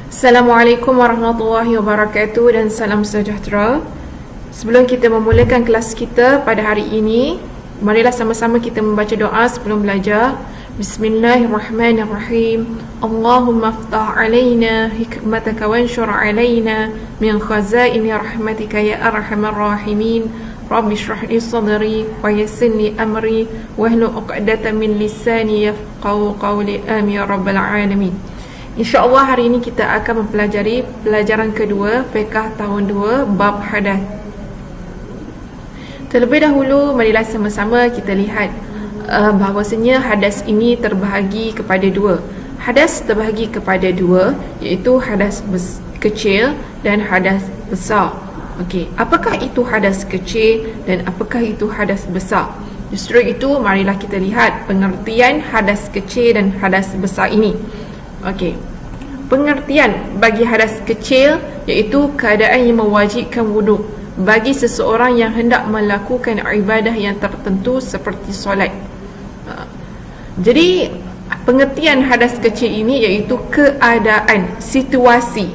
Assalamualaikum warahmatullahi wabarakatuh dan salam sejahtera. Sebelum kita memulakan kelas kita pada hari ini, marilah sama-sama kita membaca doa sebelum belajar. Bismillahirrahmanirrahim. Allahumma aftah alaina hikmataka wanshur alaina min khazaini rahmatika ya arhamar rahimin. Rabbi shrah li sadri wa yassir li amri wahlul 'uqdatam min lisani yafqahu qawli. Amin ya rabbal alamin. InsyaAllah hari ini kita akan mempelajari pelajaran kedua Fiqh tahun 2 bab hadas. Terlebih dahulu marilah sama-sama kita lihat bahawasanya hadas ini terbahagi kepada dua. Hadas terbahagi kepada dua, iaitu hadas kecil dan hadas besar. Okey, apakah itu hadas kecil dan apakah itu hadas besar? Justru itu marilah kita lihat pengertian hadas kecil dan hadas besar ini. Okey. Pengertian bagi hadas kecil iaitu keadaan yang mewajibkan wuduk bagi seseorang yang hendak melakukan ibadah yang tertentu seperti solat. Jadi pengertian hadas kecil ini iaitu keadaan, situasi,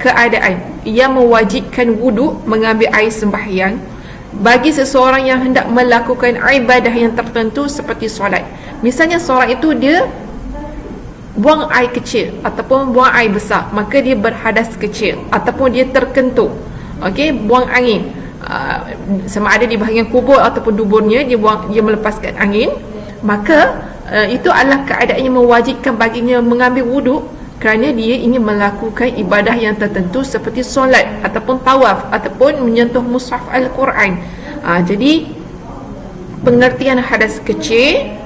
keadaan yang mewajibkan wuduk, mengambil air sembahyang bagi seseorang yang hendak melakukan ibadah yang tertentu seperti solat. Misalnya seorang itu dia buang air kecil ataupun buang air besar, maka dia berhadas kecil ataupun dia terkentut. Okey, buang angin, sama ada di bahagian kubur ataupun duburnya dia melepaskan angin, maka itu adalah keadaan yang mewajibkan baginya mengambil wuduk kerana dia ingin melakukan ibadah yang tertentu seperti solat ataupun tawaf ataupun menyentuh mushaf Al-Quran. Jadi pengertian hadas kecil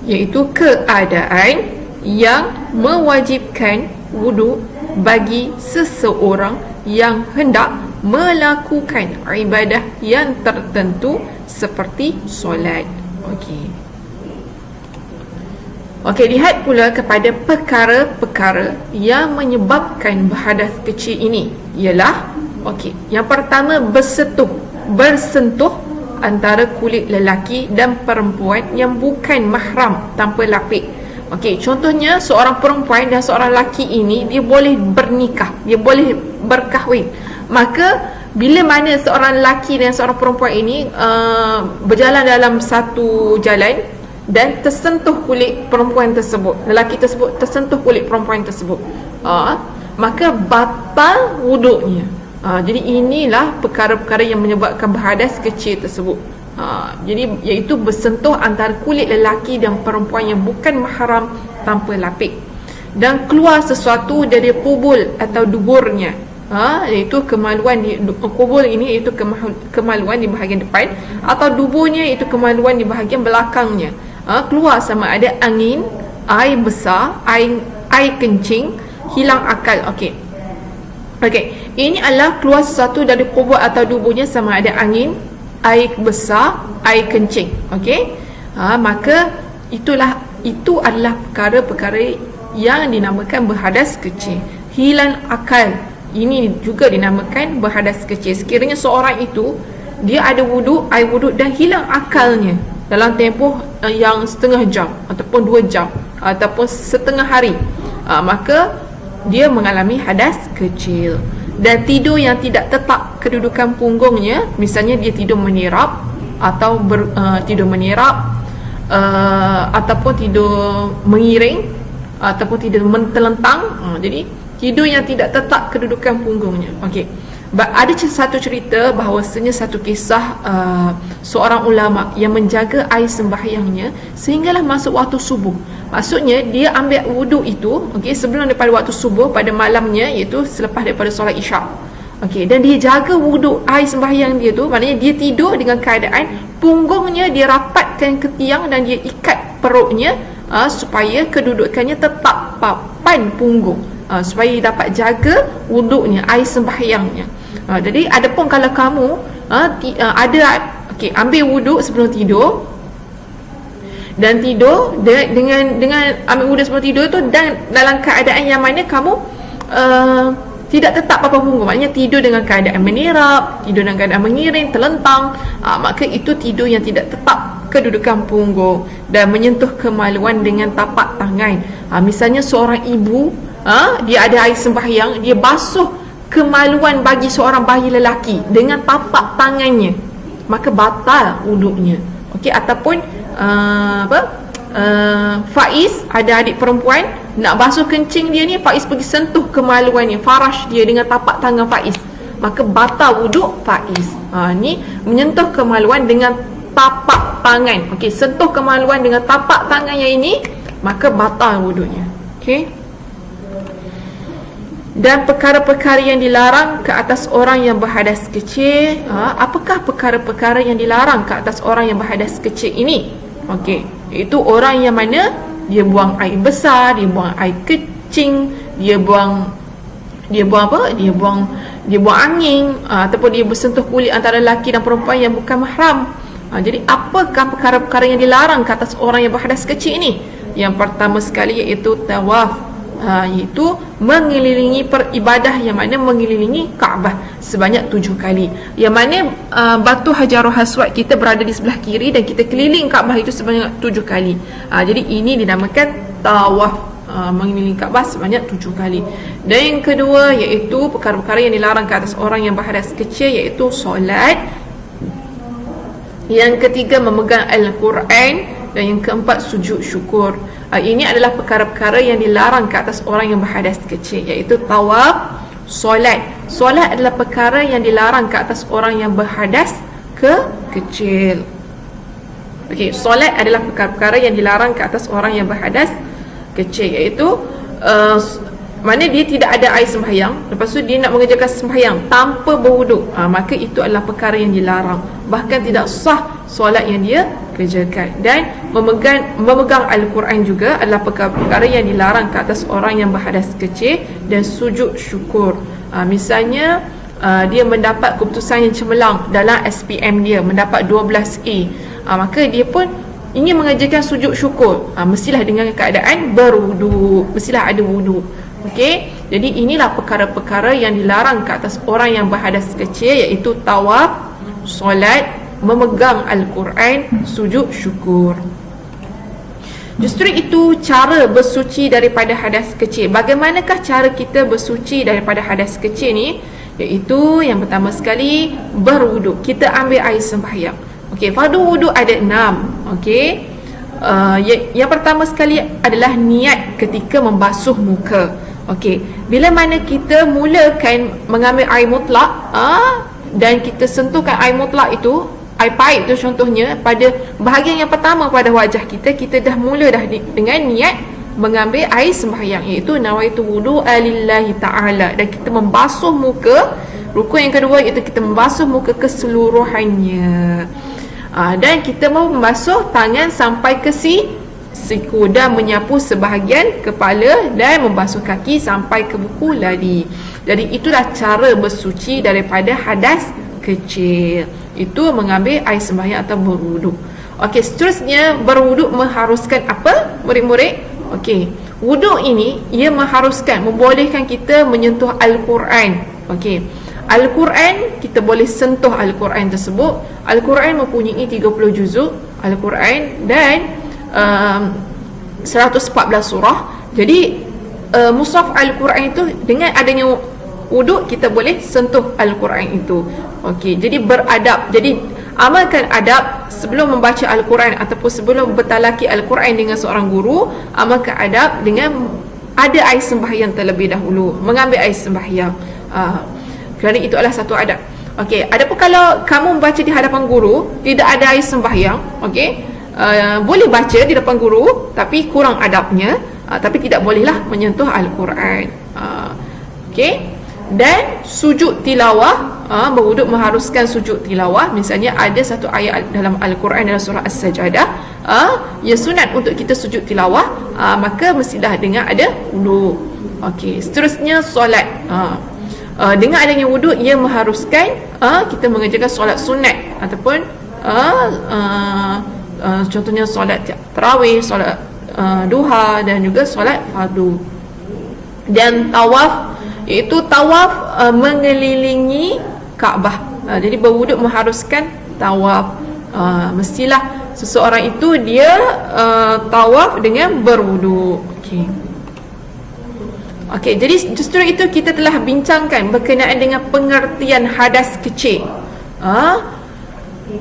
iaitu keadaan yang mewajibkan wuduk bagi seseorang yang hendak melakukan ibadah yang tertentu seperti solat. Okey, lihat pula kepada perkara-perkara yang menyebabkan berhadas kecil ini ialah yang pertama bersentuh antara kulit lelaki dan perempuan yang bukan mahram tanpa lapik. Okey, contohnya seorang perempuan dan seorang lelaki ini dia boleh bernikah, dia boleh berkahwin. Maka bila mana seorang lelaki dan seorang perempuan ini berjalan dalam satu jalan dan tersentuh kulit perempuan tersebut, lelaki tersebut tersentuh kulit perempuan tersebut, maka batal wuduknya. Jadi inilah perkara-perkara yang menyebabkan berhadas kecil tersebut. Jadi iaitu bersentuh antara kulit lelaki dan perempuan yang bukan mahram tanpa lapik, dan keluar sesuatu dari kubul atau duburnya, iaitu kemaluan di kubul ini iaitu kemaluan di bahagian depan, atau duburnya iaitu kemaluan di bahagian belakangnya. Keluar sama ada angin, air besar, air kencing, hilang akal. Okey, ini adalah keluar sesuatu dari kubul atau duburnya sama ada angin, air besar, air kencing. Maka itu adalah perkara-perkara yang dinamakan berhadas kecil. Hilang akal ini juga dinamakan berhadas kecil. Sekiranya seorang itu dia ada wuduk, air wuduk, dan hilang akalnya dalam tempoh yang setengah jam ataupun 2 jam ataupun setengah hari, maka dia mengalami hadas kecil. Dan tidur yang tidak tetap kedudukan punggungnya, misalnya dia tidur menirap atau tidur menirap, ataupun tidur mengiring ataupun tidur mentelentang. Jadi tidur yang tidak tetap kedudukan punggungnya. Ada satu cerita bahawasanya satu kisah seorang ulama yang menjaga air sembahyangnya sehinggalah masuk waktu subuh. Maksudnya dia ambil wuduk itu sebelum daripada waktu subuh pada malamnya, iaitu selepas daripada solat isyak. Dan dia jaga wuduk air sembahyang dia tu, maknanya dia tidur dengan keadaan punggungnya dia rapatkan ke tiang dan dia ikat perutnya supaya kedudukannya tetap papan punggung, supaya dia dapat jaga wuduknya, air sembahyangnya. Jadi adapun kalau kamu ambil wuduk sebelum tidur dan tidur dengan ambil wuduk sebelum tidur tu, dan dalam keadaan yang mana kamu tidak tetap papan punggung, maknanya tidur dengan keadaan menirap, tidur dengan keadaan mengiring, telentang, maka itu tidur yang tidak tetap kedudukan punggung dan menyentuh kemaluan dengan tapak tangan. Misalnya seorang ibu dia ada air sembahyang, dia basuh kemaluan bagi seorang bayi lelaki dengan tapak tangannya, maka batal wuduknya. Okey, ataupun Faiz ada adik perempuan nak basuh kencing dia ni, Faiz pergi sentuh kemaluannya, farash dia dengan tapak tangan Faiz, maka batal wuduk Faiz. Ni menyentuh kemaluan dengan tapak tangan. Okey, sentuh kemaluan dengan tapak tangan yang ini, maka batal wuduknya. Okey. Dan perkara-perkara yang dilarang ke atas orang yang berhadas kecil. Apakah perkara-perkara yang dilarang ke atas orang yang berhadas kecil ini? Okey, iaitu orang yang mana dia buang air besar, dia buang air kecing, dia buang apa? Dia buang angin, ataupun dia bersentuh kulit antara lelaki dan perempuan yang bukan mahram. Jadi apakah perkara-perkara yang dilarang ke atas orang yang berhadas kecil ini? Yang pertama sekali iaitu tawaf, iaitu mengelilingi peribadah, yang mana mengelilingi Kaabah sebanyak 7 kali. Yang mana batu Hajarul Aswad kita berada di sebelah kiri dan kita keliling Kaabah itu sebanyak 7 kali. Jadi ini dinamakan tawaf, mengelilingi Kaabah sebanyak 7 kali. Dan yang kedua iaitu perkara-perkara yang dilarang ke atas orang yang berhadas kecil, iaitu solat. Yang ketiga memegang Al-Quran. Dan yang keempat sujud syukur. Ini adalah perkara-perkara yang dilarang ke atas orang yang berhadas kecil, iaitu tawaf, solat. Solat adalah perkara yang dilarang ke atas orang yang berhadas kecil. Okey, solat adalah perkara-perkara yang dilarang ke atas orang yang berhadas kecil, iaitu mana dia tidak ada air sembahyang, lepas tu dia nak mengerjakan sembahyang tanpa berwuduk, maka itu adalah perkara yang dilarang, bahkan tidak sah solat yang dia kerjakan. Dan memegang Al-Quran juga adalah perkara yang dilarang ke atas orang yang berhadas kecil. Dan sujud syukur, misalnya dia mendapat keputusan yang cemerlang dalam SPM dia, mendapat 12A, maka dia pun ingin mengerjakan sujud syukur, mestilah dengan keadaan berwuduk, mestilah ada wuduk. Okey, jadi inilah perkara-perkara yang dilarang ke atas orang yang berhadas kecil, iaitu tawaf, solat, memegang Al-Quran, sujud syukur. Justru itu cara bersuci daripada hadas kecil. Bagaimanakah cara kita bersuci daripada hadas kecil ni? Iaitu yang pertama sekali berwuduk. Kita ambil air sembahyang. Okey, fardu wuduk ada 6. Okey, yang pertama sekali adalah niat ketika membasuh muka. Okey, bila mana kita mulakan mengambil air mutlak, dan kita sentuhkan air mutlak itu, air pahit tu contohnya, pada bahagian yang pertama pada wajah kita, kita dah mula dengan niat mengambil air sembahyang, iaitu nawaitu wudu'a lillahi ta'ala, dan kita membasuh muka. Rukun yang kedua iaitu kita membasuh muka keseluruhannya, dan kita mau membasuh tangan sampai ke siku, dan menyapu sebahagian kepala, dan membasuh kaki sampai ke buku ladi. Jadi itulah cara bersuci daripada hadas kecil, itu mengambil air sembahyang atau berwuduk. Okey, seterusnya berwuduk mengharuskan apa, murid-murid? Okey, wuduk ini ia mengharuskan, membolehkan kita menyentuh Al-Quran. Okey, Al-Quran, kita boleh sentuh Al-Quran tersebut. Al-Quran mempunyai 30 juzuk Al-Quran dan 114 surah. Jadi mushaf Al-Quran itu, dengan adanya wuduk kita boleh sentuh Al-Quran itu. Okey, jadi beradab. Jadi amalkan adab sebelum membaca Al-Quran ataupun sebelum bertalaki Al-Quran dengan seorang guru. Amalkan adab dengan ada air sembahyang terlebih dahulu, mengambil air sembahyang, kerana itu adalah satu adab. Okey, adapun kalau kamu membaca di hadapan guru, tidak ada air sembahyang, okey, boleh baca di depan guru tapi kurang adabnya, tapi tidak bolehlah menyentuh Al-Quran. Okey, dan sujud tilawah, berwuduk mengharuskan sujud tilawah. Misalnya ada satu ayat dalam Al-Quran dalam surah As-Sajadah, ya sunat untuk kita sujud tilawah, maka mestilah dengan ada wuduk. Okey, seterusnya solat. Dengan adanya wuduk ia mengharuskan kita mengerjakan solat sunat ataupun contohnya solat tarawih, solat duha, dan juga solat fardu. Dan tawaf, iaitu tawaf mengelilingi Kaabah. Jadi berwuduk mengharuskan tawaf. Mestilah seseorang itu dia tawaf dengan berwuduk. Okey. Okey, jadi justru itu kita telah bincangkan berkenaan dengan pengertian hadas kecil.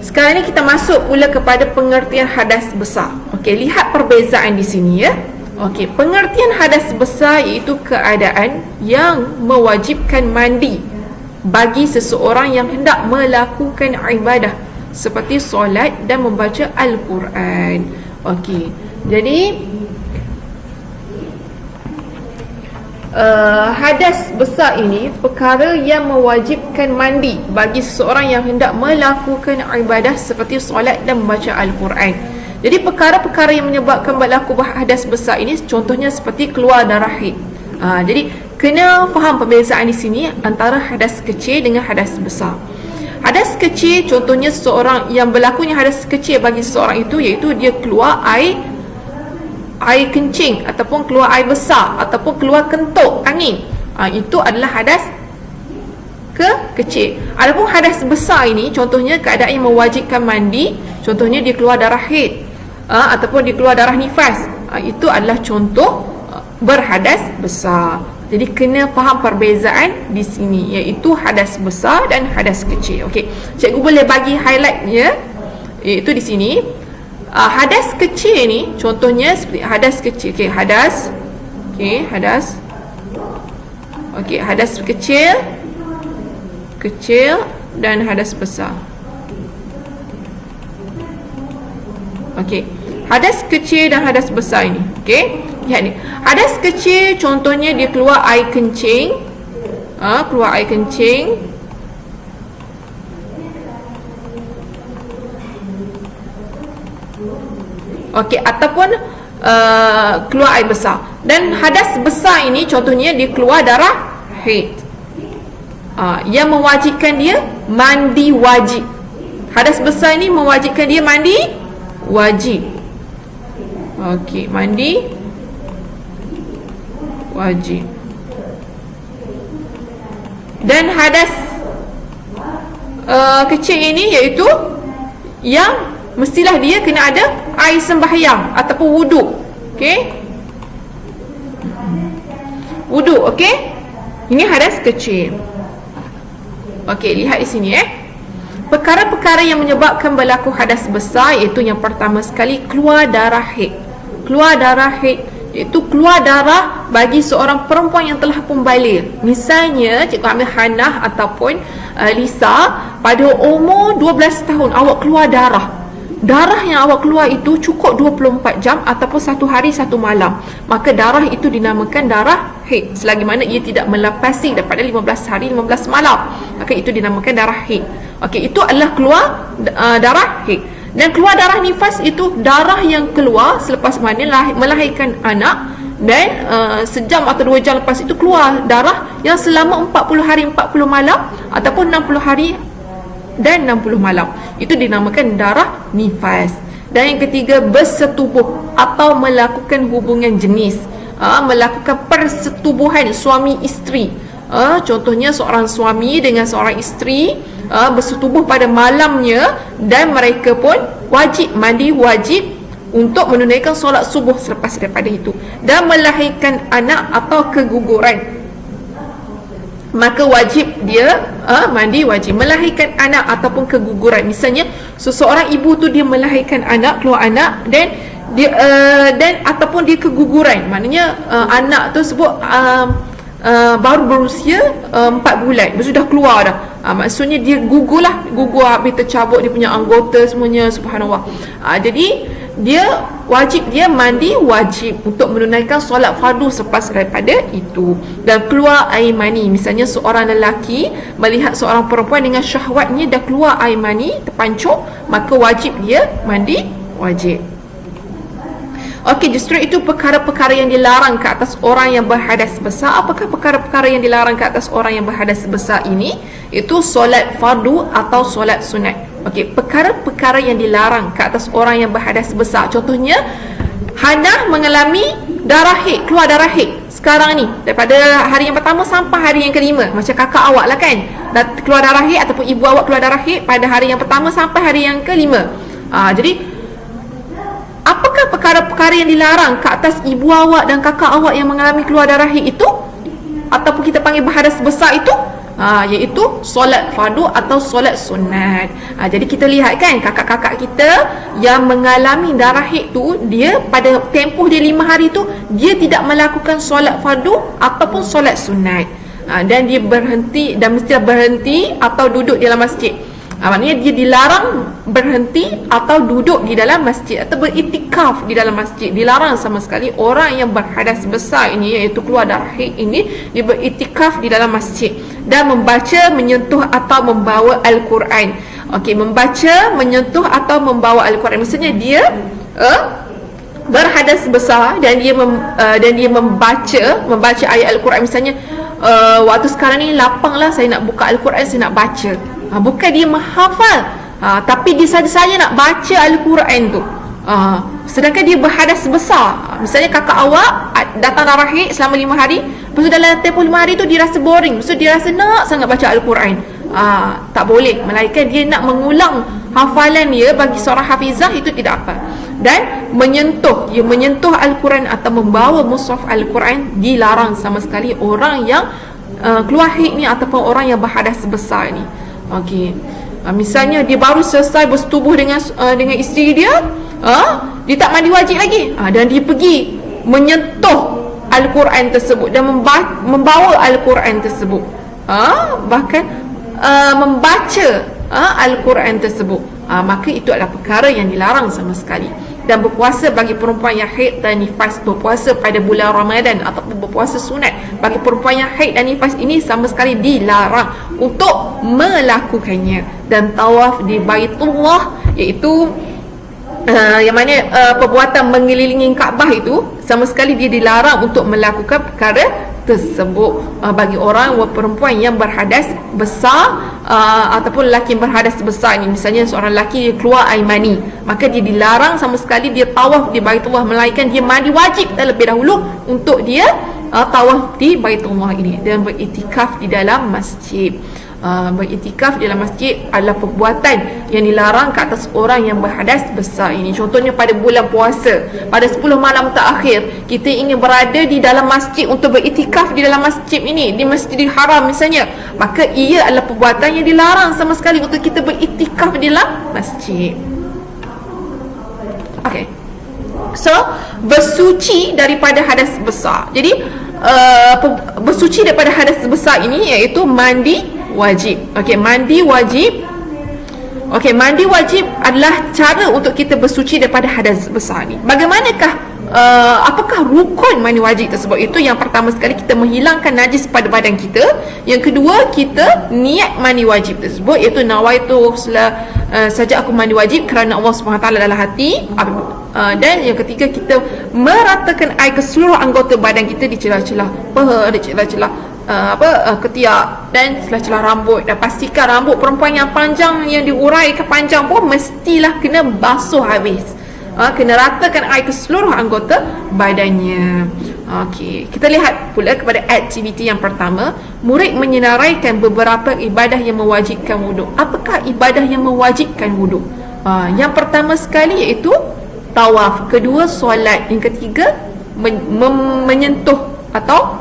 Sekarang ni kita masuk pula kepada pengertian hadas besar. Okey, lihat perbezaan di sini ya. Okey, pengertian hadas besar iaitu keadaan yang mewajibkan mandi bagi seseorang yang hendak melakukan ibadah seperti solat dan membaca Al-Quran. Okey, jadi hadas besar ini perkara yang mewajibkan mandi bagi seseorang yang hendak melakukan ibadah seperti solat dan membaca Al-Quran. Jadi perkara-perkara yang menyebabkan berlaku hadas besar ini contohnya seperti keluar darah haid. Jadi kena faham perbezaan di sini antara hadas kecil dengan hadas besar. Hadas kecil contohnya seseorang yang berlakunya hadas kecil bagi seseorang itu iaitu dia keluar air kencing ataupun keluar air besar ataupun keluar kentut angin. Itu adalah hadas kecil. Adapun hadas besar ini contohnya keadaan yang mewajibkan mandi, contohnya dia keluar darah haid ataupun dia keluar darah nifas. Itu adalah contoh berhadas besar. Jadi kena faham perbezaan di sini iaitu hadas besar dan hadas kecil. Okey, cikgu boleh bagi highlightnya iaitu di sini. Hadas kecil ni contohnya seperti hadas kecil. Hadas kecil dan hadas besar. Okey, hadas kecil dan hadas besar ini. Okey, lihat ni. Hadas kecil contohnya dia keluar air kencing. Keluar air kencing. Okey, ataupun keluar air besar. Dan hadas besar ini contohnya dia keluar darah haid. Yang mewajibkan dia mandi wajib. Hadas besar ini mewajibkan dia mandi wajib. Okey, mandi wajib. Dan hadas kecil ini iaitu yang mestilah dia kena ada air sembahyang ataupun wuduk. Okey, wuduk. Okey, ini hadas kecil. Okey, lihat di sini perkara-perkara yang menyebabkan berlaku hadas besar iaitu yang pertama sekali keluar darah haid. Keluar darah haid iaitu keluar darah bagi seorang perempuan yang telah pun baligh. Misalnya cikgu ambil Hannah ataupun Lisa, pada umur 12 tahun awak keluar darah. Darah yang awak keluar itu cukup 24 jam ataupun 1 hari 1 malam. Maka darah itu dinamakan darah haid selagi mana ia tidak melepasi daripada 15 hari 15 malam. Maka itu dinamakan darah haid. Okey, itu adalah keluar darah haid. Dan keluar darah nifas itu darah yang keluar selepas mana melahirkan anak dan sejam atau 2 jam lepas itu keluar darah yang selama 40 hari 40 malam ataupun 60 hari dan 60 malam. Itu dinamakan darah nifas. Dan yang ketiga, bersetubuh atau melakukan hubungan jenis, melakukan persetubuhan suami isteri. Contohnya seorang suami dengan seorang isteri bersetubuh pada malamnya dan mereka pun wajib mandi wajib untuk menunaikan solat subuh selepas daripada itu, dan melahirkan anak atau keguguran, maka wajib dia mandi wajib. Melahirkan anak ataupun keguguran, misalnya seseorang ibu tu dia melahirkan anak, keluar anak dan dia dan ataupun dia keguguran, maknanya anak tersebut baru berusia 4 bulan, dia sudah keluar dah. Maksudnya dia gugur habis tercabut dia punya anggota semuanya, subhanallah. Jadi dia wajib dia mandi wajib untuk menunaikan solat fardu selepas daripada itu. Dan keluar air mani, misalnya seorang lelaki melihat seorang perempuan dengan syahwatnya dah keluar air mani terpancung, maka wajib dia mandi wajib. Okey, justru itu perkara-perkara yang dilarang ke atas orang yang berhadas besar. Apakah perkara-perkara yang dilarang ke atas orang yang berhadas besar ini? Itu solat fardu atau solat sunat. Okey, perkara-perkara yang dilarang ke atas orang yang berhadas besar, contohnya Hannah mengalami darah haid, keluar darah haid sekarang ni, daripada hari yang pertama sampai hari yang kelima. Macam kakak awak lah kan, dah keluar darah haid ataupun ibu awak keluar darah haid pada hari yang pertama sampai hari yang kelima. Jadi apakah perkara-perkara yang dilarang ke atas ibu awak dan kakak awak yang mengalami keluar darah haid itu? ataupun kita panggil berhadas besar itu iaitu solat fardu atau solat sunat. Jadi kita lihat kan, kakak-kakak kita yang mengalami darah haid tu, dia pada tempoh dia 5 hari tu dia tidak melakukan solat fardu ataupun solat sunat. Dan dia berhenti, dan mesti berhenti atau duduk di dalam masjid. Maknanya dia dilarang berhenti atau duduk di dalam masjid atau beriktikaf di dalam masjid. Dilarang sama sekali orang yang berhadas besar ini, iaitu keluar darah haid ini, dia beriktikaf di dalam masjid dan membaca, menyentuh atau membawa Al-Quran. Okey, membaca, menyentuh atau membawa Al-Quran. Maksudnya dia berhadas besar dan dia membaca ayat Al-Quran. Misalnya waktu sekarang ni lapang lah, saya nak buka Al-Quran, saya nak baca. Bukan dia menghafal, tapi dia saja-saja nak baca Al-Quran tu. Sedangkan dia berhadas besar. Misalnya kakak awak datang darah haid selama 5 hari, lepas tu dalam tempoh 5 hari tu dia rasa boring, lepas tu dia rasa nak sangat baca Al-Quran. Tak boleh, melainkan dia nak mengulang hafalan dia. Bagi seorang hafizah itu tidak apa. Dan menyentuh Al-Quran atau membawa mushaf Al-Quran dilarang sama sekali orang yang keluar haid ni ataupun orang yang berhadas besar ni. Okey. Misalnya dia baru selesai bersetubuh dengan isteri dia, dia tak mandi wajib lagi, dan dia pergi menyentuh Al-Quran tersebut dan membawa Al-Quran tersebut, bahkan membaca Al-Quran tersebut, maka itu adalah perkara yang dilarang sama sekali. Dan berpuasa bagi perempuan yang haid dan nifas, berpuasa pada bulan Ramadan ataupun berpuasa sunat bagi perempuan yang haid dan nifas ini sama sekali dilarang untuk melakukannya. Dan tawaf di Baitullah, iaitu yang mana perbuatan mengelilingi Kaabah itu, sama sekali dia dilarang untuk melakukan perkara tersebut bagi orang perempuan yang berhadas besar ataupun lelaki yang berhadas besar ni. Misalnya seorang lelaki keluar air mani, maka dia dilarang sama sekali dia tawaf di Baitullah, melainkan dia mandi wajib terlebih dahulu untuk dia tawaf di Baitullah ini dan beriktikaf di dalam masjid. Beriktikaf di dalam masjid adalah perbuatan yang dilarang ke atas orang yang berhadas besar ini. Contohnya pada bulan puasa, pada 10 malam terakhir, kita ingin berada di dalam masjid untuk beriktikaf di dalam masjid ini, di Masjidil Haram misalnya, maka ia adalah perbuatan yang dilarang sama sekali untuk kita beriktikaf di dalam masjid. Okay, so bersuci daripada hadas besar. Jadi bersuci daripada hadas besar ini iaitu mandi wajib. Okey, mandi wajib. Okey, mandi wajib adalah cara untuk kita bersuci daripada hadas besar ni. Bagaimanakah apakah rukun mandi wajib tersebut? Itu yang pertama sekali, kita menghilangkan najis pada badan kita. Yang kedua, kita niat mandi wajib tersebut, iaitu nawaitu saja aku mandi wajib kerana Allah SWT dalam hati. Dan yang ketiga, kita meratakan air ke seluruh anggota badan kita, di celah-celah paha, di celah-celah ketiak dan celah-celah rambut. Dan pastikan rambut perempuan yang panjang, yang diuraikan panjang pun mestilah kena basuh habis. Kena ratakan air ke seluruh anggota badannya. Okey, kita lihat pula kepada aktiviti yang pertama, murid menyenaraikan beberapa ibadah yang mewajibkan wuduk. Apakah ibadah yang mewajibkan wuduk? Yang pertama sekali iaitu tawaf, kedua solat, yang ketiga menyentuh atau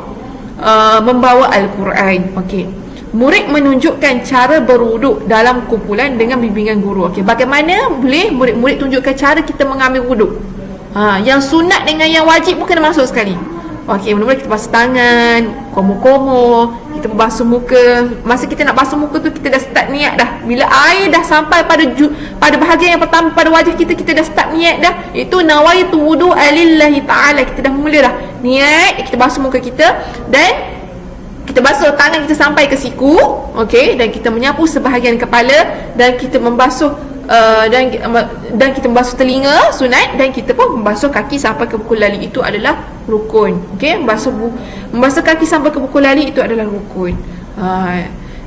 membawa Al-Quran. Okey, murid menunjukkan cara berwuduk dalam kumpulan dengan bimbingan guru. Okey, bagaimana boleh murid-murid tunjukkan cara kita mengambil wuduk? Yang sunat dengan yang wajib pun kena masuk sekali. Okey, mula-mula kita basuh tangan, komo-komo, kita basuh muka. Masa kita nak basuh muka tu, kita dah start niat dah. Bila air dah sampai pada bahagian yang pertama pada wajah kita, kita dah start niat dah. Itu nawaitu wudu'a lillahi ta'ala. Kita dah mula dah niat, kita basuh muka kita dan kita basuh tangan kita sampai ke siku. Okey, dan kita menyapu sebahagian kepala dan kita membasuh dan kita membasuh telinga sunat, dan kita pun membasuh kaki sampai ke buku lali. Itu adalah rukun. Okey, membasuh kaki sampai ke buku lali itu adalah rukun.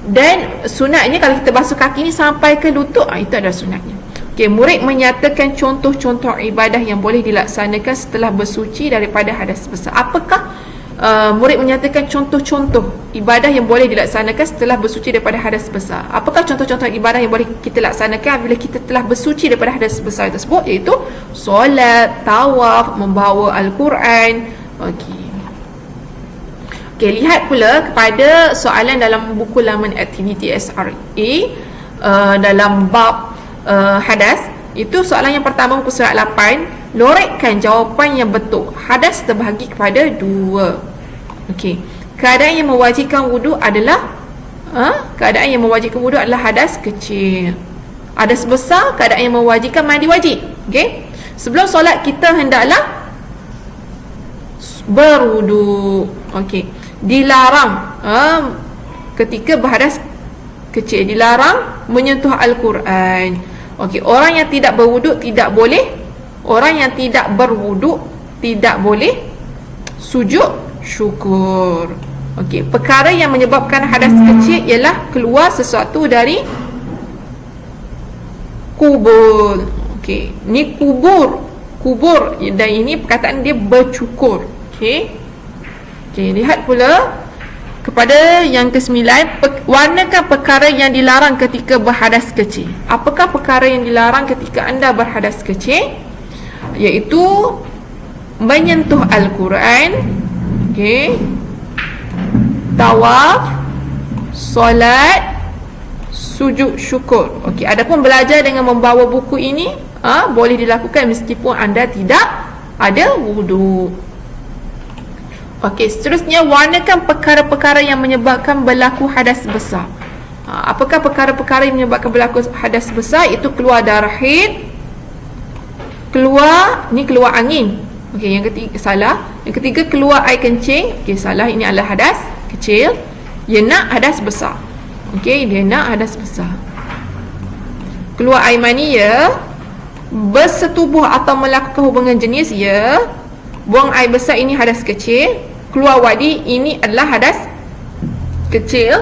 Dan sunatnya kalau kita basuh kaki ni sampai ke lutut, itu adalah sunatnya. Okey, murid menyatakan contoh-contoh ibadah yang boleh dilaksanakan setelah bersuci daripada hadas besar. Apakah murid menyatakan contoh-contoh ibadah yang boleh dilaksanakan setelah bersuci daripada hadas besar? Apakah contoh-contoh ibadah yang boleh kita laksanakan bila kita telah bersuci daripada hadas besar tersebut? Iaitu solat, tawaf, membawa Al-Quran. Okey. Okey, lihat pula kepada soalan dalam buku laman aktiviti SRA dalam bab hadas. Itu soalan yang pertama muka surat 8. Lorekkan jawapan yang betul. Hadas terbahagi kepada 2. Okey. Keadaan yang mewajibkan wuduk adalah hadas kecil. Hadas besar, keadaan yang mewajibkan mandi wajib. Okey. Sebelum solat kita hendaklah berwuduk. Okey. Dilarang ketika berhadas kecil, dilarang menyentuh Al-Quran. Okey, orang yang tidak berwuduk tidak boleh, orang yang tidak berwuduk tidak boleh sujud syukur. Okey, perkara yang menyebabkan hadas kecil ialah keluar sesuatu dari kubur. Okey, ni kubur dan ini perkataan dia bercukur. Okey. Okey, lihat pula kepada yang ke-9, warnakan perkara yang dilarang ketika berhadas kecil. Apakah perkara yang dilarang ketika anda berhadas kecil? Iaitu menyentuh Al-Quran, okey, tawaf, solat, sujud syukur. Okey, adapun belajar dengan membawa buku ini boleh dilakukan meskipun anda tidak ada wuduk. Okey, seterusnya warnakan perkara-perkara yang menyebabkan berlaku hadas besar. Apakah perkara-perkara yang menyebabkan berlaku hadas besar? Itu keluar darah haid, keluar angin. Okey, yang ketiga salah. Yang ketiga keluar air kencing. Okey, salah, ini adalah hadas kecil. Dia nak hadas besar. Okey, dia nak hadas besar. Keluar air mani, ya. Bersetubuh atau melakukan hubungan jenis, ya. Buang air besar, ini hadas kecil. Keluar wadi, ini adalah hadas kecil.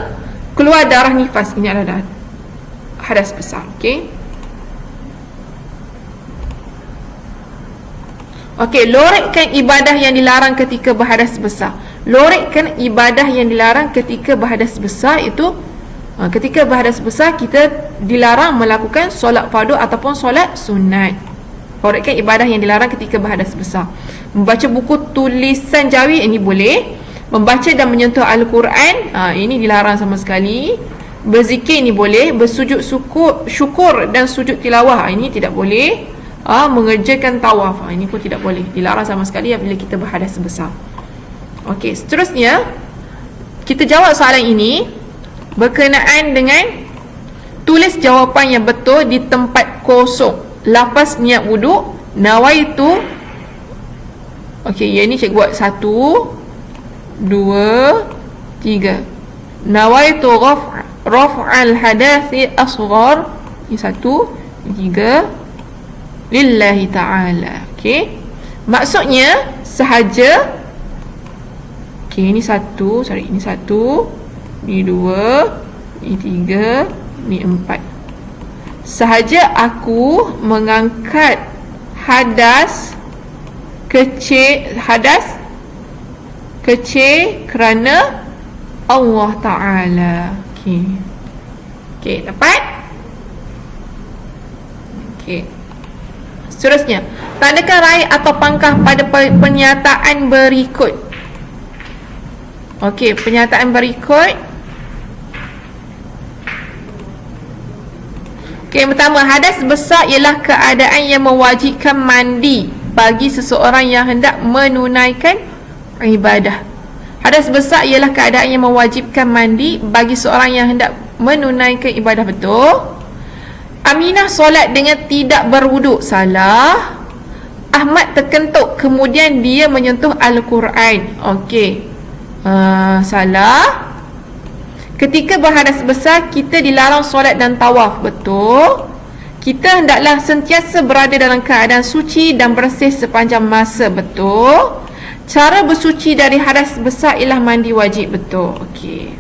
Keluar darah nifas, ini adalah hadas besar. Okey. Okey, lorikkan ibadah yang dilarang ketika berhadas besar. Lorikkan ibadah yang dilarang ketika berhadas besar itu ketika berhadas besar kita dilarang melakukan solat fardu ataupun solat sunat. Lorikkan ibadah yang dilarang ketika berhadas besar. Membaca buku tulisan jawi, ini boleh. Membaca dan menyentuh Al-Quran, ini dilarang sama sekali. Berzikir, ini boleh. Bersujud syukur dan sujud tilawah, ini tidak boleh. Mengerjakan tawaf, ini pun tidak boleh. Dilarang sama sekali apabila kita berhadas besar. Okey, seterusnya kita jawab soalan ini berkenaan dengan tulis jawapan yang betul di tempat kosong. Lafaz niat wuduk, nawaitu. Okey, yang ni cikgu buat 1, 2, 3. Nawaitu raf'al hadathi asghar. Ini 1, 3. Lillahi ta'ala. Okey. Maksudnya sahaja. Okey, ini 1, ini 1, ini 2, ini 3, ini 4. Sahaja aku mengangkat hadas kecil kerana Allah Ta'ala. Okey. Okey, dapat? Okey. Seterusnya, tandakan raih atau pangkah pada pernyataan berikut. Okey, pernyataan berikut. Okey, yang pertama, hadas besar ialah keadaan yang mewajibkan mandi bagi seseorang yang hendak menunaikan ibadah. Hadas besar ialah keadaan yang mewajibkan mandi bagi seorang yang hendak menunaikan ibadah. Betul. Aminah solat dengan tidak berwuduk. Salah. Ahmad terkentuk kemudian dia menyentuh Al-Quran. Okey. Salah. Ketika berhadas besar kita dilarang solat dan tawaf. Betul. Kita hendaklah sentiasa berada dalam keadaan suci dan bersih sepanjang masa. Betul. Cara bersuci dari hadas besar ialah mandi wajib. Betul. Okey.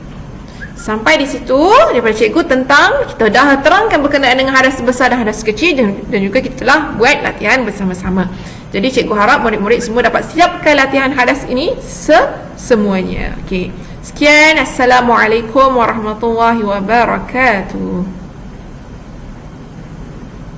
Sampai di situ daripada cikgu tentang kita dah terangkan berkenaan dengan hadas besar dan hadas kecil, dan juga kita telah buat latihan bersama-sama. Jadi cikgu harap murid-murid semua dapat siapkan latihan hadas ini semuanya. Okey. Sekian. Assalamualaikum warahmatullahi wabarakatuh.